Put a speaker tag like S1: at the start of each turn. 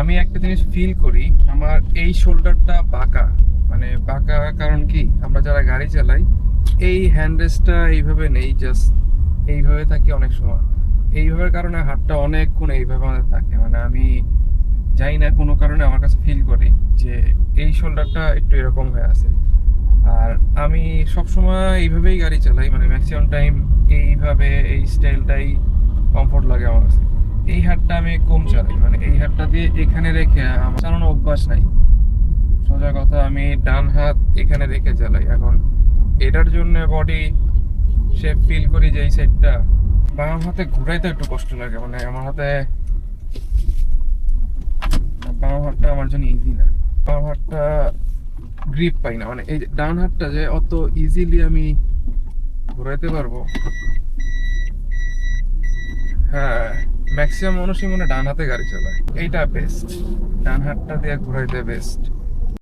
S1: আমি একটা জিনিস ফিল করি, আমার এই শোল্ডারটা বাঁকা। মানে বাঁকা কারণ কি, আমরা যারা গাড়ি চালাই এই হ্যান্ড রেস্টটা এইভাবে নেই, জাস্ট এইভাবে থাকি অনেক সময়। এইভাবে কারণে হাতটা অনেকক্ষণ এইভাবে আমাদের থাকে। মানে আমি জানি না, কোনো কারণে আমার কাছে ফিল করি যে এই শোল্ডারটা একটু এরকম হয়ে আছে। আর আমি সবসময় এইভাবেই গাড়ি চালাই, মানে ম্যাক্সিমাম টাইম এইভাবে, এই স্টাইলটাই কমফোর্ট লাগে আমার কাছে। এই হাতটা আমি কম চালাই, মানে এই হাতটা দিয়ে এখানে রেখে আমার চালানো অভ্যাস নাই। সোজা কথা, আমি ডান হাত এখানে রেখে চালাই। এখন এটার জন্য বডি শেপ ফিল করি যে এই সাইডটা বাম হাতে ঘুরাইতে একটু কষ্ট লাগে। মানে আমার হাতে বাম হাতটা আমার জন্য ইজি না। বাম হাতটা গ্রিপ পাই না, মানে এই যে ডান হাতটা যে অত ইজিলি আমি ঘোরাইতে পারবো। হ্যাঁ, ম্যাক্সিমাম মানুষই মনে হয় ডান হাতে গাড়ি চালায়, এইটা বেস্ট, ডান হাতটা দিয়ে ঘোরাইতে বেস্ট।